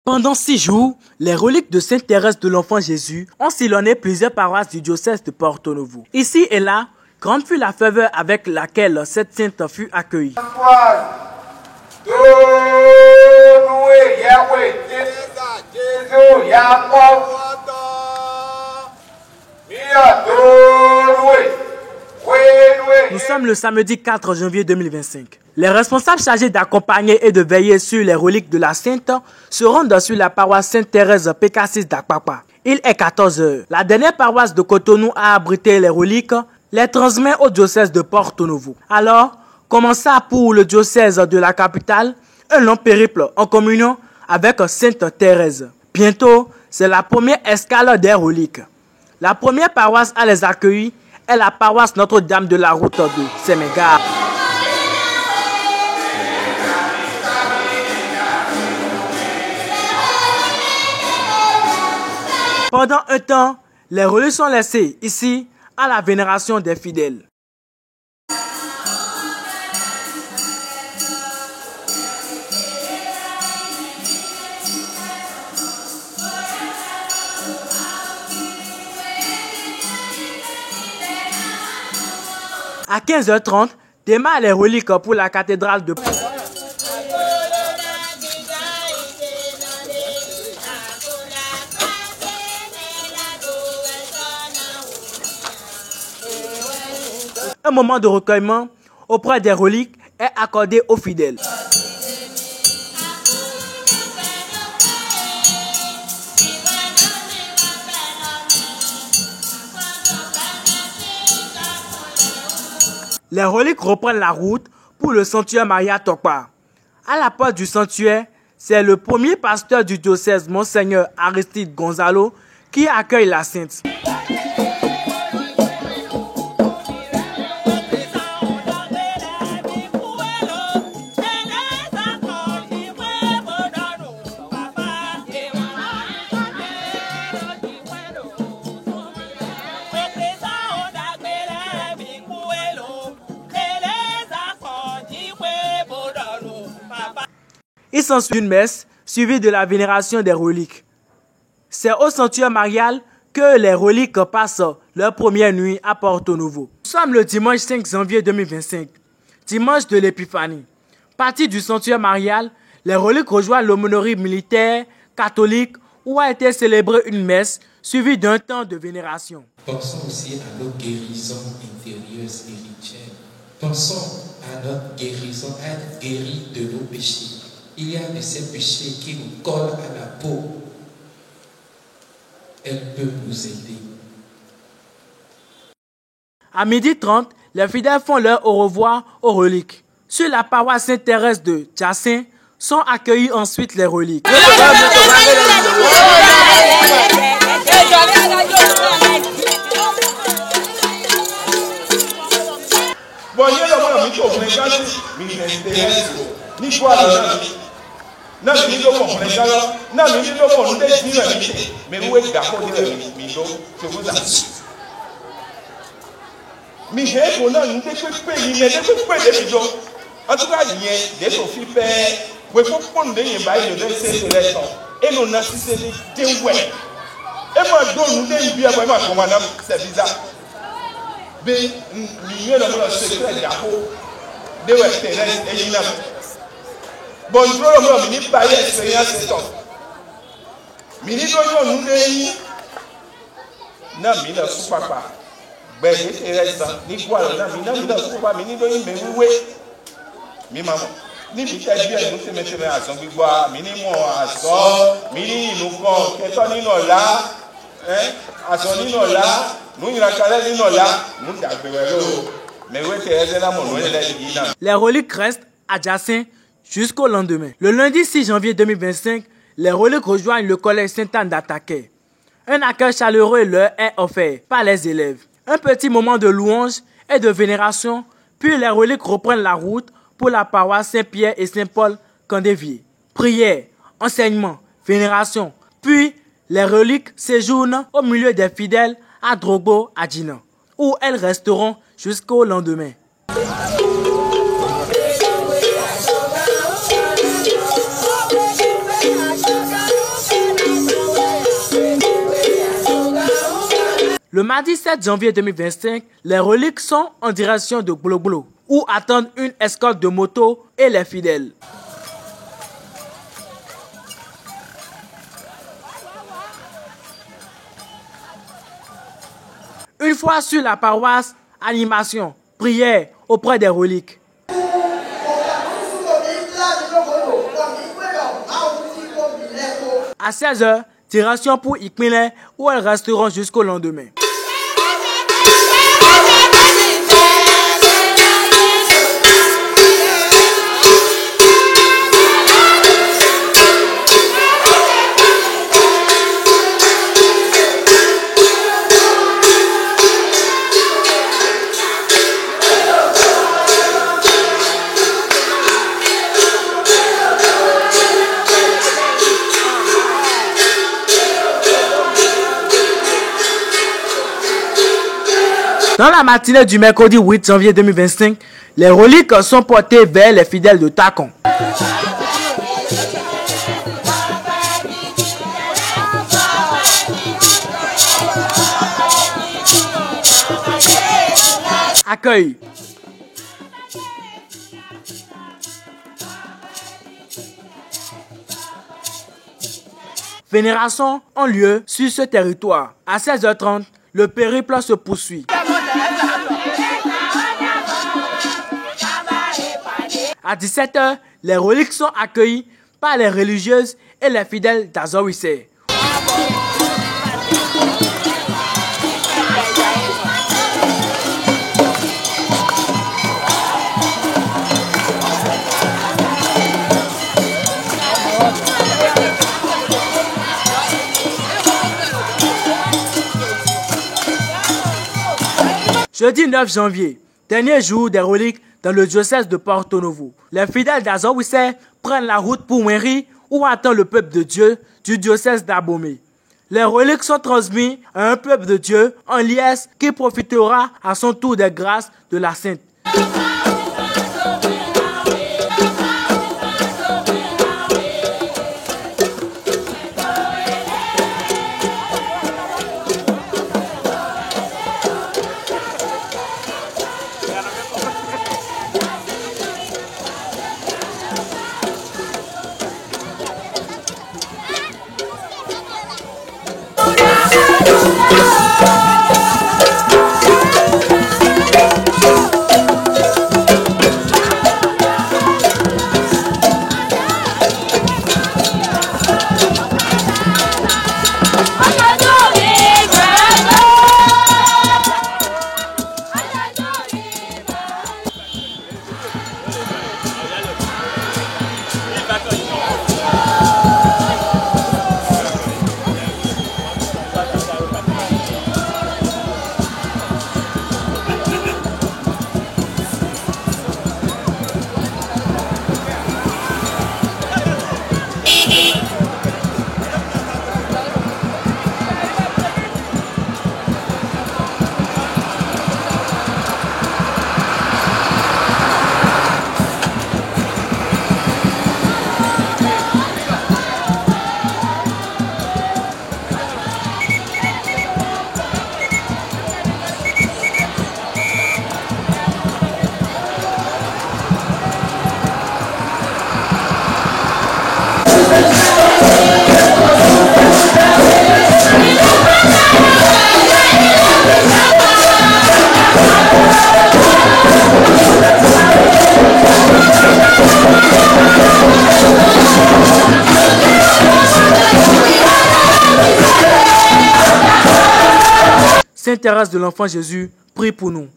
Pendant 6 jours, les reliques de Sainte Thérèse de l'Enfant Jésus ont sillonné plusieurs paroisses du diocèse de Porto Novo. Ici et là, grande fut la ferveur avec laquelle cette sainte fut accueillie. Nous sommes le samedi 4 janvier 2025. Les responsables chargés d'accompagner et de veiller sur les reliques de la Sainte se rendent sur la paroisse Sainte-Thérèse PK6 d'Akpakpa. Il est 14 h. La dernière paroisse de Cotonou a abrité les reliques, les transmet au diocèse de Porto Novo. Alors, commença pour le diocèse de la capitale un long périple en communion avec Sainte Thérèse. Bientôt, c'est la première escale des reliques. La première paroisse à les accueillir est la paroisse Notre-Dame de la Route de Sémégar. Pendant un temps, les reliques sont laissées ici à la vénération des fidèles. À 15 h 30, démarrent les reliques pour la cathédrale de Un moment de recueillement auprès des reliques est accordé aux fidèles. Les reliques reprennent la route pour le sanctuaire Maria Tokpa. À la porte du sanctuaire, c'est le premier pasteur du diocèse, Monseigneur Aristide Gonzalo, qui accueille la sainte. Il s'ensuit une messe suivie de la vénération des reliques. C'est au sanctuaire marial que les reliques passent leur première nuit à Porto Novo. Nous sommes le dimanche 5 janvier 2025, dimanche de l'Épiphanie. Parti du sanctuaire marial, les reliques rejoignent l'aumônerie militaire catholique où a été célébrée une messe suivie d'un temps de vénération. Pensons aussi à nos guérisons intérieures spirituelles. Pensons à notre guérison, à être guéris de nos péchés. Il y a de ces péchés qui nous collent à la peau. Elle peut nous aider. À 12h30, les fidèles font leur au revoir aux reliques. Sur la paroisse Sainte-Thérèse de Tchassin, sont accueillis ensuite les reliques. En tout cas, il y a des Sophie Père, il faut prendre des bails de et nous n'assistons des ouais. Et moi, nous devons bien vraiment comme c'est bizarre. Mais nous avons le secret de la Thérèse et Gina. Bon, nous avons pas expérience de temps. Nous devons nous dire, non, mais ne faut pas. Ben, Thérèse, ni quoi, non, mais ne faut pas, mais nous devons me mi maman ni bi tẹ bí ẹnu tẹmẹ tẹmẹ àsán gbígbọ́ mi ní mọ̀ àsán mi ní ìlú kan kẹtọ́ nínú ọ̀la àsán nínú ọ̀la nù ìrànkalẹ̀ nínú ọ̀la nù dàgbẹ̀wẹ̀ ló mẹ̀wé tẹ ẹsẹ̀ náà mọ̀ lóyè lẹ́yìn yìí náà. Les reliques restent adjacentes jusqu'au lendemain. Le lundi 6 janvier 2025, les reliques rejoignent le collège Sainte-Anne d'Ataquet. Un accueil chaleureux leur est offert par les élèves. Un petit moment de louange et de vénération, puis les reliques reprennent la route pour la paroisse Saint-Pierre et Saint-Paul Candévier. Prière, enseignement, vénération, puis les reliques séjournent au milieu des fidèles à Drogbo, à Djina, où elles resteront jusqu'au lendemain. Le mardi 7 janvier 2025, les reliques sont en direction de Gbolo, où attendent une escorte de motos et les fidèles. Une fois sur la paroisse, animation, prière auprès des reliques. À 16h, direction pour Ikmile où elles resteront jusqu'au lendemain. Dans la matinée du mercredi 8 janvier 2025, les reliques sont portées vers les fidèles de Takon. Accueil. Vénération ont lieu sur ce territoire. À 16h30, le périple se poursuit. À 17h, les reliques sont accueillies par les religieuses et les fidèles d'Azawise. Jeudi 9 janvier, dernier jour des reliques dans le diocèse de Porto Novo. Les fidèles d'Azawise prennent la route pour Wenri où attend le peuple de Dieu du diocèse d'Abomey. Les reliques sont transmises à un peuple de Dieu en liesse qui profitera à son tour des grâces de la Sainte. Sainte Thérèse de l'Enfant Jésus, prie pour nous.